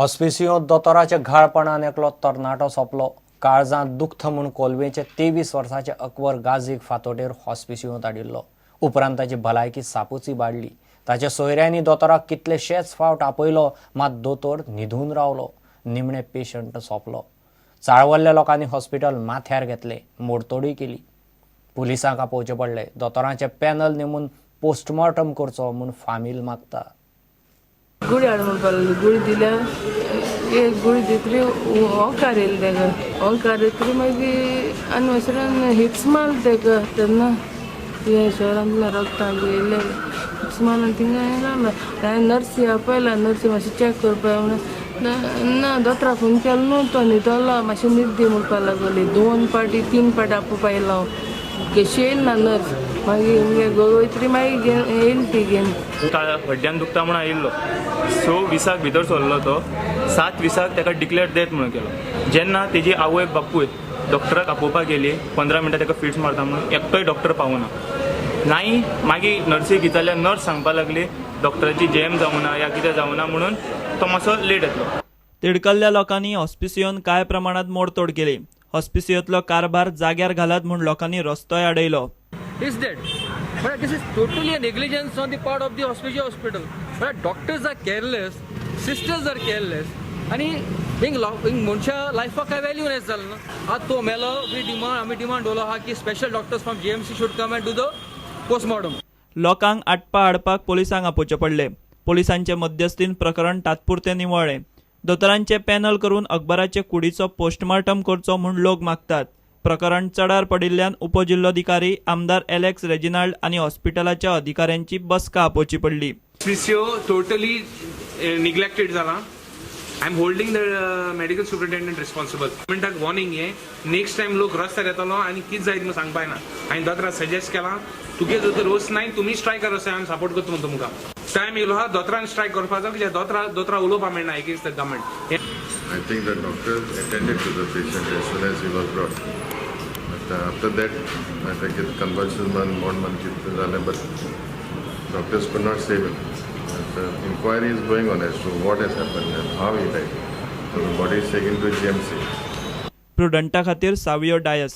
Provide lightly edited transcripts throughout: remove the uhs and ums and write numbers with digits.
हॉस्पिसियो दोतोराचे घाळपणान एकलो तरणाटो सोंपलो। काळजांत दुखता म्हूण कोलवेचे 23 वर्साचे अकबर गाझीक फांतोडेर हॉस्पिसियो धाडिल्लो। उपरांत ताची भलायकी सापूच इबाडली। ताच्या सोयऱ्यांनी दोतोराक कितलेशेच फावट आपयलो, मात दोतोर न्हिदून रावलो। निमणे पेशंट सोंपलो। चाळवल्ल्या लोकांनी हॉस्पिटल माथ्यार घेतले, मोडतोडूय केली। पुलिसांक आपोवचे पडले। दोतोरांचे पॅनल नेमून पोस्टमॉर्टम करचो म्हूण फामील मागता। गुळी हाड म्हणपाक लागली, गुळी दिल्या, एक गुळी दितली ओंकार येयलो तेका। ओंकार येतरी मागीर आनी मातशें हिट्स मारले तेका। तेन्ना हे शहरांतल्या रगतान येयले हिट्स मारून थिंगा रावलो। हांवें नर्सी आपयला, नर्सी मातशें चॅक करपा म्हणून ना दोतोरा फोन केलो न्हू, तो न्हिदलो, मातशें न्हीद दी म्हणपाक लागली। 2 पाटी 3 पाटी आपोवपा येयलो हांव, कशी येयली ना नर्स। मागीर वयतरी मागीर येयली ती घेवन। हड्ड्यान दुखता म्हणून आयिल्लो, 6 दिसाक भितर सरलो तो। 7 दिसाक ताका डिक्लेअर डेथ म्हणून केलो। जेन्ना तेजी आवय बापूय डॉक्टराक आपोवपाक गेली, 15 मिनटां ताका फिट्स मारता म्हणून एकटोय डॉक्टर पावना। नाही मागीर नर्सीक विचारल्यार नर्स सांगपाक लागली डॉक्टराची जॅम जावना या कितें जावना म्हणून तो मातसो लेट येतलो। तिडकल्ल्या लोकांनी हॉस्पिसियोन कांय प्रमाणात मोडतोड केली। हॉस्पिसियोतलो कारभार जाग्यार घालात म्हूण लोकांनी रस्तोय आडयलो। Is dead. But this is totally a negligence on the part of the hospital. But doctors are careless, sisters are careless, आणि मनशा लायफाक काय व्हॅल्यू नाही जालें ना। आज तो मेलो, आमी डिमांड दवरलो आहा की special doctors from GMC should come and do the postmortem. लोकांक आटपा हाडपाक पुलिसांक आपोवचे पडले। पुलिसांचे मध्यस्थीन प्रकरण तात्पुरते निवळ्ळे। दोतोरांचे पॅनल करून अकबराचे कुडीचो पोस्टमॉर्टम करचो म्हूण लोक मागतात। प्रकरण चडार पडिल्ल्यान उपजिल्लोधिकारी आमदार एलेक्स रेजिनाल्ड आणि हॉस्पिटलाच्या अधिकाऱ्यांची बसका आपोवची पडली। हॉस्पिसियो टोटली निग्लेक्टेड जाला। I am holding the medical superintendent responsible. गव्हर्नमेंटाक वॉर्निंग हे, नेक्स्ट टाइम लोक रस्त्यार येतलो आणि कितें जायत म्हणून सांगपाक ना। हांवें दोतोराक सजेस्ट केला, तुगे जर रोस नाही तुमी स्ट्रायक करा, हांवें सपोर्ट करता म्हणून तुमकां। टायम येयलो आहा दोतोरान स्ट्रायक करपाचो, कित्याक दोतोरा उलोवपाक मेळना against the government. I think the doctor attended to the patient as soon as he was brought. But after that, I think it convulsions but doctors could not save him. The inquiry is going on as to what has happened and how he died. So the body is taken to GMC. प्रुडंटा खातीर सावियो डायस।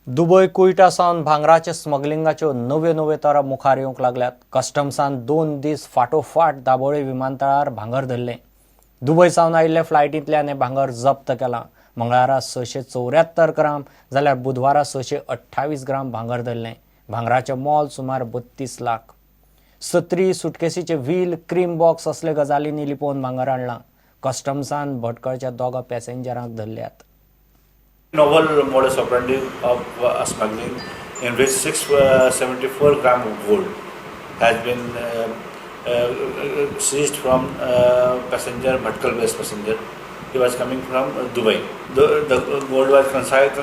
दुबय कुईटा सावन भांगराचे स्मगलिंगाच्यो नव्यो तरा मुखार येवंक लागल्यात। कस्टम्सान 2 दीस फाटोफाट दाबोळे विमानतळार भांगर धरलें। दुबय सावन आयिल्ल्या फ्लायटींतल्यान हें भांगर जप्त केलां। मंगळारा 674 ग्राम जाल्यार बुधवारा 628 ग्राम भांगर धरलें। भांगराचें मोल सुमार 32 लाख। 37 सुटकेसीचे व्हील, क्रीम बॉक्स असले गजालींनी लिपोवन भांगर हाडलां। कस्टम्सान भटकळच्या 2 पॅसेंजरांक धरल्यात। Novel modus operandi of smuggling in which 674 gram of gold has been seized from passenger, Bhatkal-based passenger. He was coming from Dubai. The gold was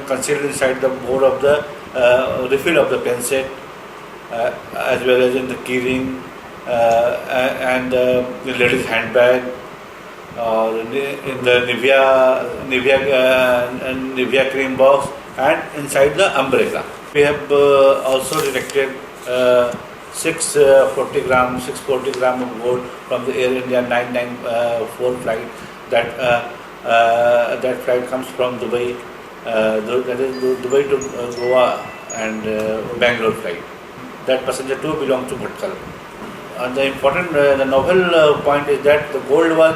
concealed inside the board of the refill of the pen set, as well as in the keyring and the lady's handbag, or in the Nivea cream box, and inside the umbrella. We have also detected 640 gram of gold from the Air India 994 flight. That flight comes from Dubai, that is Dubai to Goa and Bangalore flight. That passenger too belongs to Bhatkal. And the important, the novel point is that the gold was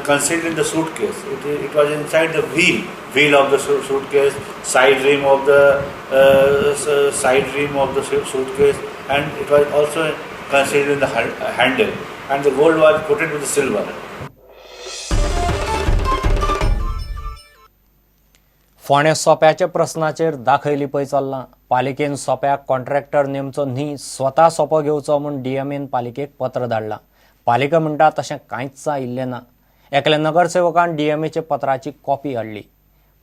concealed in the suitcase. It was inside the wheel of the suitcase, side rim of the suitcase, and it was also concealed in the handle. And the gold was coated with silver. फोंड्या सोप्याच्या प्रस्नाचेर दाखयली पळय चल्लां। पालिकेन सोप्याक contractor नेमचो न्ही, स्वता सोपो घेवचो म्हूण DMAन पालिकेक पत्र धाडलां। पालिका म्हणटा तशें कांयच आयिल्लें ना। एकल्या नगरसेवकान DMAचे पत्राची कॉपी हाडली।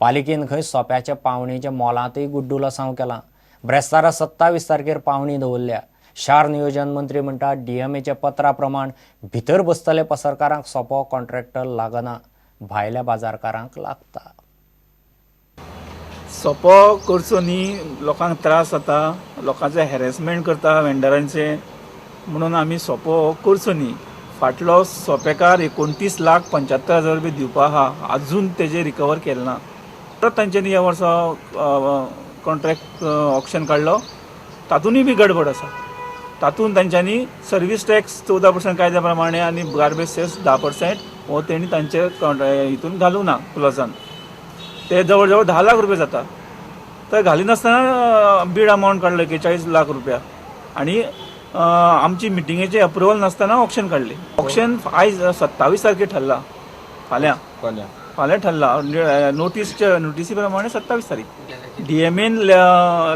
पालिकेन खंय सोप्याच्या पावणेच्या मोलांतय गुड्डुलो सांव केला। ब्रेस्तारा 27 तारखेर पावणी दवरल्या। शार नियोजन मंत्री म्हणटा DMAच्या पत्रा प्रमाण भितर बसतले पसरकारांक सोपो कॉन्ट्रॅक्टर लागना, भायल्या बाजारकारांक लागता। सोपो करचो न्ही, लोकांक त्रास जाता, लोकांचे हॅरेसमेंट करता वेंडरांचे, म्हणून आमी सोपो करचो न्ही। फाटलो सोपेकार 29,75,000 रुपये दिवपा आहा अजून तेजे रिकवर केले ना. परत तांच्यांनी ह्या वर्सा कॉन्ट्रॅक्ट ऑप्शन काडलो, तातूंतय बी गडबड आसा. तातूंत तांच्यांनी सर्वीस टॅक्स 14% कायद्या प्रमाणे आनी गार्बेज सेस 10% हो तेणी तांचे हितून घालूं ना क्लोजान. ते जवळ जवळ 10 लाख रुपये जाता. तर घालिनासतना बीड अमावंट काडलो 41 लाख रुपया आणि आमची मिटिंगेचे अप्रुवल नासतना ऑप्शन काडले. ऑप्शन आयज 27 तारखेर ठरला, फाल्यां ठरला. नोटीसी प्रमाणे 27 तारीख. DMAन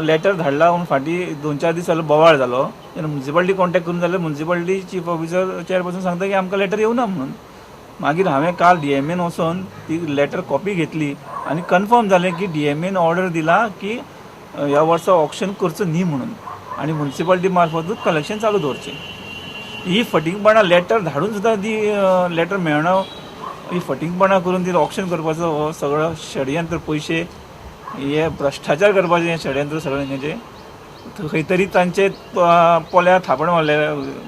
लेटर धाडला म्हणून फाटीं 2-4 दीस जालो बोवाळ जालो. म्युन्सिपालिटी कॉन्टॅक्ट करून जाल्यार म्युन्सिपालिटी चीफ ऑफिसर चेअरपर्सन सांगता की आमकां लेटर येवना म्हणून. मागीर हांवें काल DMAन वचून ती लेटर कॉपी घेतली आनी कन्फर्म जालें की DMAन ऑर्डर दिला की ह्या वर्सा ऑप्शन करचो न्ही म्हणून आनी म्युन्सिपालिटी मार्फतूच कलेक्शन चालू दवरचें. ही फटींगपणां लेटर धाडून सुद्दां ती लेटर मेळना. ही फटींगपणां करून ती ऑप्शन करपाचो हो सगळो षडयंत्र, पयशे हे भ्रश्टाचार करपाचें हें षडयंत्र सगळें हेजें खंय तरी तांचे पोल्या थापण मारले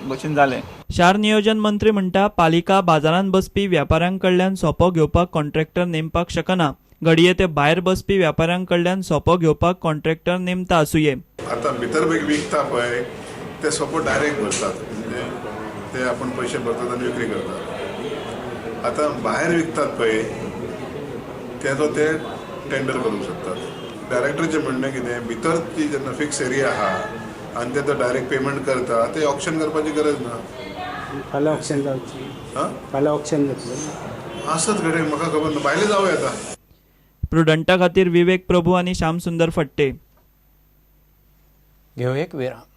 भशेन जालें. शार नियोजन मंत्री म्हणटा पालिका बाजारांत बसपी व्यापाऱ्यां कडल्यान सोपो घेवपाक कॉन्ट्रॅक्टर नेमपाक शकना. घडये ते भायर बसपी व्यापाऱ्यां कडल्यान सोपो घेवपाक कॉन्ट्रॅक्टर नेमता आसुये. आतां भितर विकता पळय ते सोपो डायरेक्ट भरतात, म्हणजे ते आपण पयशे भरतात आनी विक्री करतात. आतां भायर विकतात पळय तेजो ते टेंडर करूंक शकतात. डायरेक्टरचें म्हणणें कितें, भितर ती जेन्ना फिक्स एरिया आहा आनी ते डायरेक्ट पेमेंट करता ते ऑप्शन करपाची गरज ना. फाल्यां ऑप्शन जावची, फाल्यां ऑप्शन जातलें आसत घडये म्हाका खबर ना, भायले जावं येता. प्रुडंटा खातीर विवेक प्रभू आनी श्याम सुंदर फडते. घेऊ एक विराम.